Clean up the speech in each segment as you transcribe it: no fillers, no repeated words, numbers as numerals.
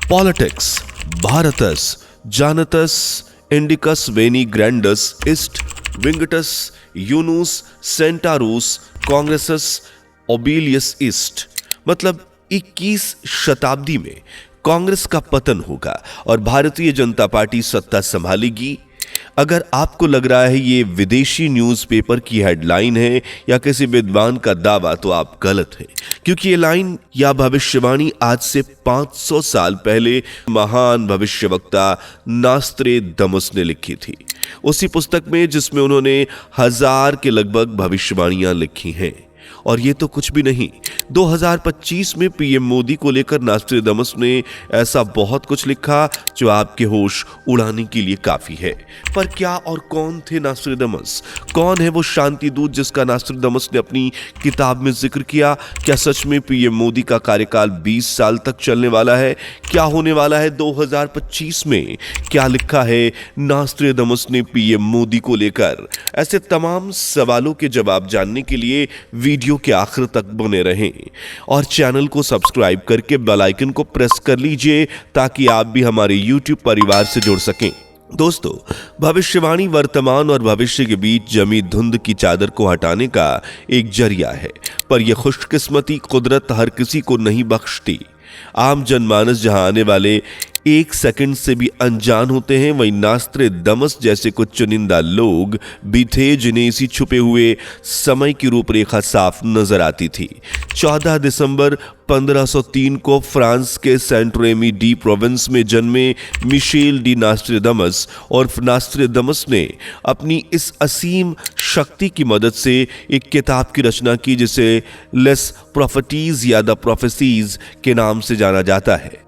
Politics भारतस जानतस इंडिकस वेनी ग्रैंडस इस्ट विंगटस यूनुस सेंटारूस कांग्रेसस ओबिलियस ईस्ट। मतलब 21 शताब्दी में कांग्रेस का पतन होगा और भारतीय जनता पार्टी सत्ता संभालेगी। अगर आपको लग रहा है ये विदेशी न्यूज़पेपर की हेडलाइन है या किसी विद्वान का दावा, तो आप गलत हैं, क्योंकि ये लाइन या भविष्यवाणी आज से 500 साल पहले महान भविष्यवक्ता नास्त्रेदमस ने लिखी थी, उसी पुस्तक में जिसमें उन्होंने 1000 के लगभग भविष्यवाणियां लिखी हैं। और ये तो कुछ भी नहीं, 2025 में पीएम मोदी को लेकर नास्त्रेदमस ने ऐसा बहुत कुछ लिखा जो आपके होश उड़ाने के लिए काफी है। पर क्या और कौन थे नास्त्रेदमस? कौन है वो शांति दूत जिसका नास्त्रेदमस ने अपनी किताब में जिक्र किया? क्या सच में पीएम मोदी का कार्यकाल 20 साल तक चलने वाला है? क्या होने वाला है 2025 में? क्या लिखा है नास्त्रेदमस ने पीएम मोदी को लेकर? ऐसे तमाम सवालों के जवाब जानने के लिए वीडियो के आखिर तक बने रहें और चैनल को सब्सक्राइब करके बेल आइकन को प्रेस कर लीजिए ताकि आप भी हमारे YouTube परिवार से जुड़ सकें। दोस्तों, भविष्यवाणी वर्तमान और भविष्य के बीच जमी धुंध की चादर को हटाने का एक जरिया है, पर यह खुशकिस्मती कुदरत हर किसी को नहीं बख्शती। आम जनमानस जहां आने वाले 1 सेकंड से भी अनजान होते हैं, वहीं नास्त्रेदमस जैसे कुछ चुनिंदा लोग भी थे जिन्हें इसी छुपे हुए समय की रूपरेखा साफ नजर आती थी। 14 दिसंबर 1503 को फ्रांस के सेंट रेमी डी प्रोविंस में जन्मे मिशेल डी नास्त्रेदमस और नास्त्रेदमस ने अपनी इस असीम शक्ति की मदद से एक किताब की रचना की जिसे लेस प्रोफेटीज या द प्रोफेसीज के नाम से जाना जाता है।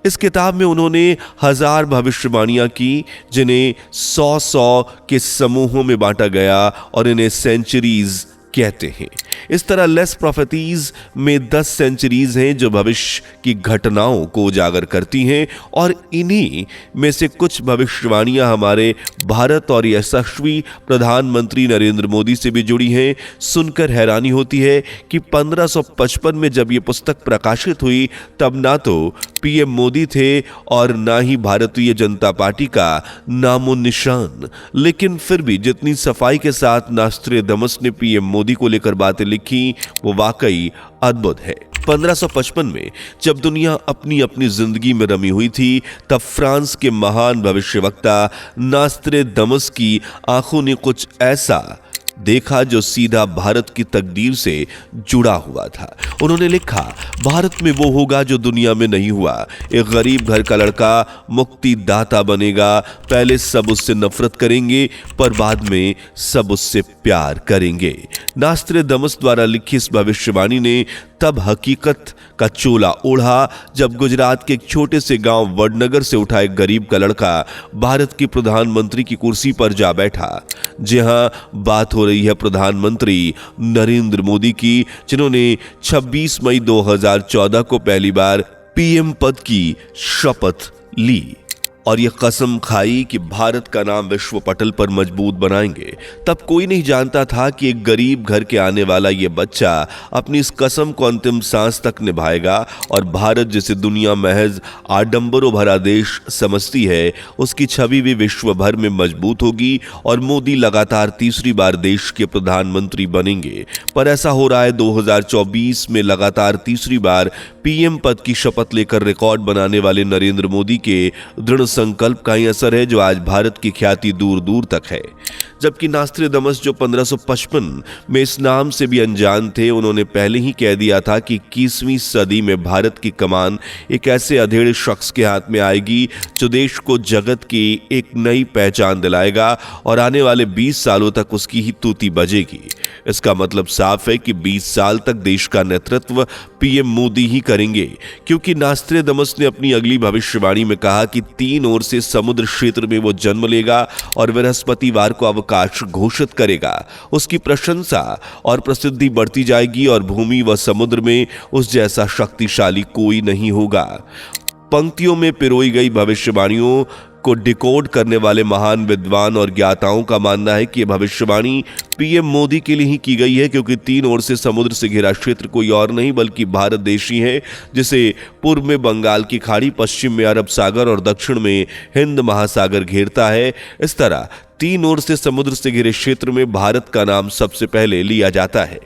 इस किताब में उन्होंने 1000 भविष्यवाणियां की जिन्हें 100 के समूहों में बांटा गया और इन्हें सेंचुरीज कहते हैं। इस तरह लेस प्रोफेटीज में 10 सेंचुरीज हैं जो भविष्य की घटनाओं को उजागर करती हैं और इन्हीं में से कुछ भविष्यवाणियां हमारे भारत और यशस्वी प्रधानमंत्री नरेंद्र मोदी से भी जुड़ी हैं। सुनकर हैरानी होती है कि 1555 में जब ये पुस्तक प्रकाशित हुई तब ना तो पीएम मोदी थे और ना ही भारतीय जनता पार्टी का नामो निशान, लेकिन फिर भी जितनी सफाई के साथ नास्त्रेदमस ने पीएम मोदी को लेकर बातें लिखी वो वाकई अद्भुत है। 1555 में जब दुनिया अपनी अपनी जिंदगी में रमी हुई थी तब फ्रांस के महान भविष्यवक्ता नास्त्रेदमस की आंखों ने कुछ ऐसा देखा जो सीधा भारत की तकदीर से जुड़ा हुआ था। उन्होंने लिखा, भारत में वो होगा जो दुनिया में नहीं हुआ। एक गरीब घर का लड़का मुक्तिदाता बनेगा। पहले सब उससे नफरत करेंगे पर बाद में सब उससे प्यार करेंगे। नास्त्रेदमस द्वारा लिखी इस भविष्यवाणी ने तब हकीकत का चोला ओढ़ा जब गुजरात के एक छोटे से गांव वडनगर से उठा एक गरीब का लड़का भारत की प्रधानमंत्री की कुर्सी पर जा बैठा। जहां बात हो रही है प्रधानमंत्री नरेंद्र मोदी की, जिन्होंने 26 मई 2014 को पहली बार पीएम पद की शपथ ली और यह कसम खाई कि भारत का नाम विश्व पटल पर मजबूत बनाएंगे। तब कोई नहीं जानता था कि एक गरीब घर के आने वाला यह बच्चा अपनी इस कसम को अंतिम सांस तक निभाएगा और भारत जिसे दुनिया महज आडंबरों भरा देश समझती है उसकी छवि भी विश्व भर में मजबूत होगी और मोदी लगातार तीसरी बार देश के प्रधानमंत्री बनेंगे। पर ऐसा हो रहा है 2024 में लगातार तीसरी बार पीएम पद की शपथ लेकर रिकॉर्ड बनाने वाले नरेंद्र मोदी के दृढ़ संकल्प का ही असर है जो आज भारत की ख्याति दूर दूर तक है। जबकि नास्त्रेदमस जो 1555 में इस नाम से भी अनजान थे, उन्होंने पहले ही कह दिया था कि 21वीं सदी में भारत की कमान एक ऐसे अधेड़ शख्स के हाथ में आएगी जो देश को जगत की एक नई पहचान दिलाएगा और आने वाले 20 सालों तक उसकी ही तूती बजेगी। इसका मतलब साफ है कि 20 साल तक देश का नेतृत्व पीएम मोदी ही करेंगे, क्योंकि नास्त्रेदमस ने अपनी अगली भविष्यवाणी में कहा कि 3 ओर से समुद्र क्षेत्र में वो जन्म लेगा और बृहस्पतिवार को अवकाश घोषित करेगा। उसकी प्रशंसा और प्रसिद्धि बढ़ती जाएगी और भूमि व समुद्र में उस जैसा शक्तिशाली कोई नहीं होगा। पंक्तियों में पिरोई गई भविष्यवाणियों को डिकोड करने वाले महान विद्वान और ज्ञाताओं का मानना है कि यह भविष्यवाणी पीएम मोदी के लिए ही की गई है, क्योंकि 3 ओर से समुद्र से घिरा क्षेत्र कोई और नहीं बल्कि भारत देश ही है, जिसे पूर्व में बंगाल की खाड़ी, पश्चिम में अरब सागर और दक्षिण में हिंद महासागर घेरता है। इस तरह 3 ओर से समुद्र से घिरे क्षेत्र में भारत का नाम सबसे पहले लिया जाता है।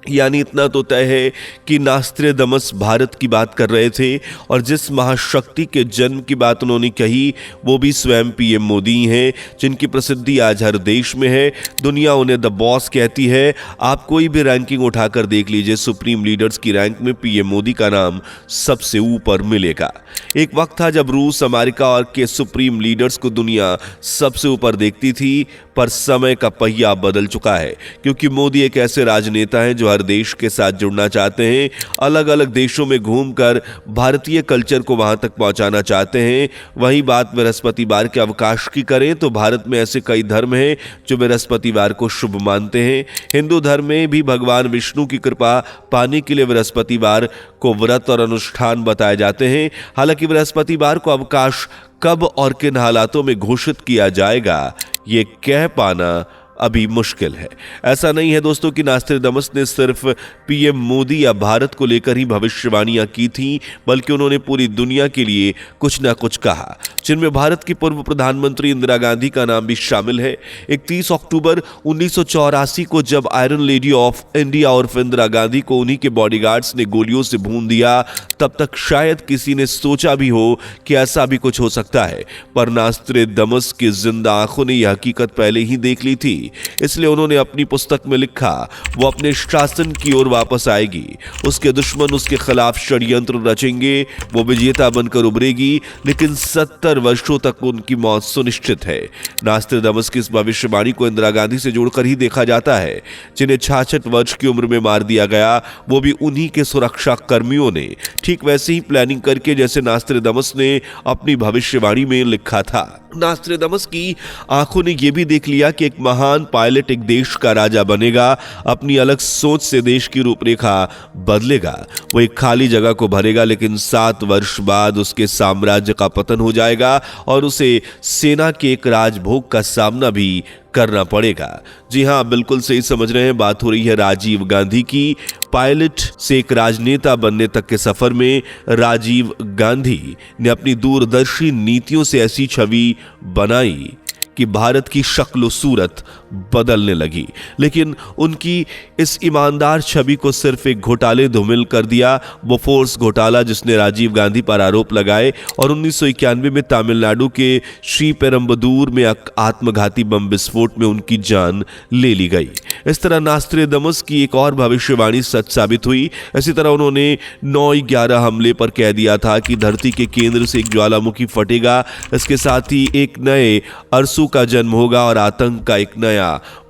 यानी इतना तो तय है कि नास्त्रेदमस भारत की बात कर रहे थे और जिस महाशक्ति के जन्म की बात उन्होंने कही वो भी स्वयं पीएम मोदी हैं, जिनकी प्रसिद्धि आज हर देश में है। दुनिया उन्हें द बॉस कहती है। आप कोई भी रैंकिंग उठाकर देख लीजिए, सुप्रीम लीडर्स की रैंक में पीएम मोदी का नाम सबसे ऊपर मिलेगा। एक वक्त था जब रूस, अमेरिका और के सुप्रीम लीडर्स को दुनिया सबसे ऊपर देखती थी, पर समय का पहिया बदल चुका है, क्योंकि मोदी एक ऐसे राजनेता हैं जो हर देश के साथ जुड़ना चाहते हैं, अलग अलग देशों में घूमकर भारतीय कल्चर को वहां तक पहुंचाना चाहते हैं। वहीं बात बृहस्पतिवार के अवकाश की करें तो भारत में ऐसे कई धर्म हैं जो बृहस्पतिवार को शुभ मानते हैं। हिंदू धर्म में भी भगवान विष्णु की कृपा पाने के लिए बृहस्पतिवार को व्रत और अनुष्ठान बताए जाते हैं। हालांकि बृहस्पतिवार को अवकाश कब और किन हालातों में घोषित किया जाएगा ये कह पाना अभी मुश्किल है। ऐसा नहीं है दोस्तों कि नास्त्रेदमस ने सिर्फ पीएम मोदी या भारत को लेकर ही भविष्यवाणियां की थी, बल्कि उन्होंने पूरी दुनिया के लिए कुछ ना कुछ कहा, जिनमें भारत की पूर्व प्रधानमंत्री इंदिरा गांधी का नाम भी शामिल है। 31 अक्टूबर 1984 को जब आयरन लेडी ऑफ इंडिया और इंदिरा गांधी को उन्हीं के बॉडीगार्ड्स ने गोलियों से भून दिया, तब तक शायद किसी ने सोचा भी हो कि ऐसा भी कुछ हो सकता है, पर नास्त्रेदमस की जिंदा आंखों ने यह हकीकत पहले ही देख ली थी। इसलिए उन्होंने अपनी पुस्तक में लिखा वो अपने शासन की ओर वापस आएगी, उसके दुश्मन उसके खिलाफ षड्यंत्र रचेंगे, वो विजेता बनकर उभरेगी, लेकिन 70 वर्षों तक उनकी मौत सुनिश्चित है। नास्त्रेदमस की इस भविष्यवाणी को इंदिरा गांधी से जोड़कर ही देखा जाता है, जिन्हें 66 वर्ष की उम्र में मार दिया गया, वो भी उन्हीं के सुरक्षा कर्मियों ने, ठीक वैसे ही प्लानिंग करके जैसे नास्त्रेदमस ने अपनी भविष्यवाणी में लिखा था। नास्त्रेदमस की आंखों ने यह भी देख लिया कि एक महान पायलट एक देश का राजा बनेगा, अपनी अलग सोच से देश की रूपरेखा बदलेगा, वो एक खाली जगह को भरेगा, लेकिन 7 वर्ष बाद उसके साम्राज्य का पतन हो जाएगा और उसे सेना के एक राजभोग का सामना भी करना पड़ेगा। जी हां, बिल्कुल सही समझ रहे हैं, बात हो रही है राजीव गांधी की। पायलट से एक राजनेता बनने तक के सफर में राजीव गांधी ने अपनी दूरदर्शी नीतियों से ऐसी छवि बनाई कि भारत की शक्ल सूरत बदलने लगी, लेकिन उनकी इस ईमानदार छवि को सिर्फ एक घोटाले धूमिल कर दिया, वो फोर्स घोटाला जिसने राजीव गांधी पर आरोप लगाए और 1991 में तमिलनाडु के श्रीपेरम्बदूर में आत्मघाती बम विस्फोट में उनकी जान ले ली गई। इस तरह नास्त्रेदमस की एक और भविष्यवाणी सच साबित हुई। इसी तरह उन्होंने 9/11 हमले पर कह दिया था कि धरती के केंद्र से एक ज्वालामुखी फटेगा, इसके साथ ही एक नए अरसू का जन्म होगा और आतंक का एक नया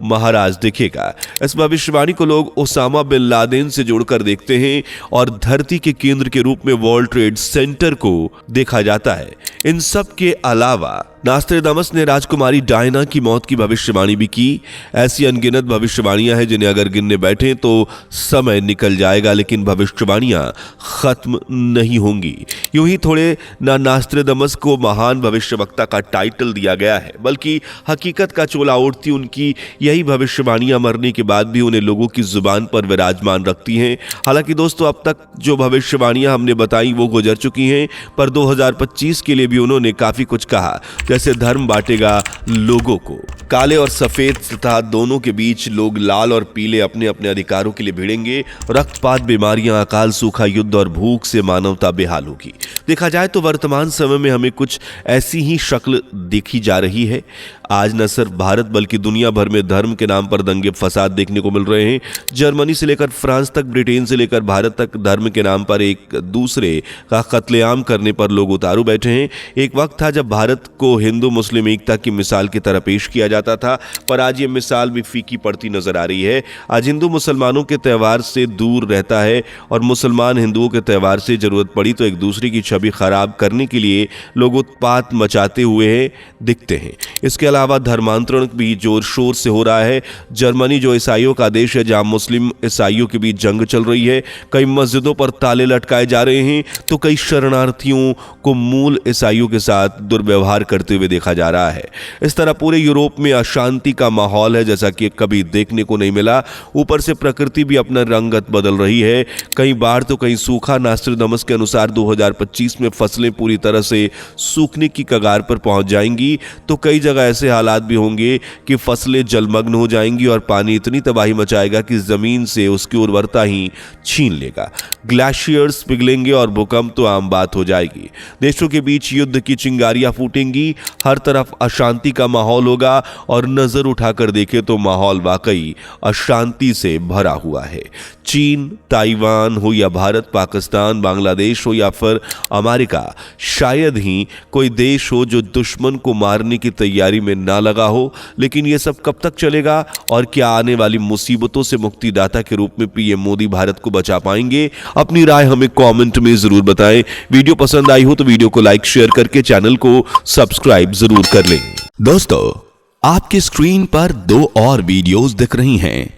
महाराज दिखेगा। इस भविष्यवाणी को लोग ओसामा बिन लादेन से जोड़कर देखते हैं और धरती के केंद्र के रूप में वर्ल्ड ट्रेड सेंटर को देखा जाता है। इन सब के अलावा नास्त्रेदमस ने राजकुमारी डायना की मौत की भविष्यवाणी भी की। ऐसी अनगिनत भविष्यवाणियां हैं जिन्हें अगर गिनने बैठे तो समय निकल जाएगा, लेकिन भविष्यवाणियां खत्म नहीं होंगी। यूं ही थोड़े नास्त्रेदमस को महान भविष्यवक्ता का टाइटल दिया गया है, बल्कि हकीकत का चोला ओढ़ती उनकी यही भविष्यवाणियां मरने के बाद भी उन्हें लोगों की जुबान पर विराजमान रखती हैं। हालांकि दोस्तों, अब तक जो भविष्यवाणियां हमने बताई वो गुजर चुकी हैं, पर 2025 के लिए भी उन्होंने काफी कुछ कहा, जैसे धर्म बांटेगा लोगों को, काले और सफेद तथा दोनों के बीच लोग लाल और पीले अपने अपने अधिकारों के लिए भिड़ेंगे, रक्तपात, बीमारियां, अकाल, सूखा, युद्ध और भूख से मानवता बेहाल होगी। देखा जाए तो वर्तमान समय में हमें कुछ ऐसी ही शक्ल देखी जा रही है। आज न सिर्फ भारत बल्कि दुनिया भर में धर्म के नाम पर दंगे फसाद देखने को मिल रहे हैं। जर्मनी से लेकर फ्रांस तक, ब्रिटेन से लेकर भारत तक धर्म के नाम पर एक दूसरे का कत्लेआम करने पर लोग उतारू बैठे हैं। एक वक्त था जब भारत को हिंदू मुस्लिम एकता की मिसाल की तरह पेश किया जाता था, पर आज ये मिसाल भी फीकी पड़ती नजर आ रही है। आज हिंदू मुसलमानों के त्यौहार से दूर रहता है और मुसलमान हिंदुओं के त्यौहार से जरूरत पड़ी तो एक दूसरे की छवि खराब करने के लिए लोग उत्पात मचाते हुए दिखते हैं। इसके अलावा धर्मांतरण भी जोर शोर से हो रहा है। जर्मनी जो ईसाइयों का देश है, जहां मुस्लिम ईसाइयों के बीच जंग चल रही है, कई मस्जिदों पर ताले लटकाए जा रहे हैं, तो कई शरणार्थियों को मूल ईसाइयों के साथ दुर्व्यवहार करते हुए देखा जा रहा है। इस तरह पूरे यूरोप में अशांति का माहौल है, जैसा कि कभी देखने को नहीं मिला। ऊपर से प्रकृति भी अपना रंगत बदल रही है। कई बार तो कहीं सूखा। नास्ट्राडामस के अनुसार 2025 में फसलें पूरी तरह से सूखने की कगार पर पहुंच जाएंगी, तो कई जगह ऐसे हालात भी होंगे कि फसलें जलमग्न हो जाएंगी और पानी इतनी तबाही मचाएगा कि जमीन से उसकी उर्वरता ही छीन लेगा। ग्लेशियर्स पिघलेंगे और भूकंप तो आम बात हो जाएगी। देशों के बीच युद्ध की चिंगारियां फूटेंगी, हर तरफ अशांति का माहौल होगा और नजर उठाकर देखें तो माहौल वाकई अशांति से भरा हुआ है। चीन, ताइवान हो या भारत, पाकिस्तान, बांग्लादेश हो या फिर अमेरिका, शायद ही कोई देश हो जो दुश्मन को मारने की तैयारी में ना लगा हो। लेकिन यह सब कब तक चलेगा और क्या आने वाली मुसीबतों से मुक्तिदाता के रूप में पीएम मोदी भारत को बचा पाएंगे? अपनी राय हमें कमेंट में जरूर बताएं। वीडियो पसंद आई हो तो वीडियो को लाइक शेयर करके चैनल को सब्सक्राइब जरूर कर लें। दोस्तों, आपकी स्क्रीन पर 2 और वीडियोस दिख रही हैं,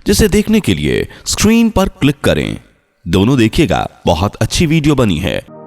जिसे देखने के लिए स्क्रीन पर क्लिक करें। दोनों देखिएगा, बहुत अच्छी वीडियो बनी है।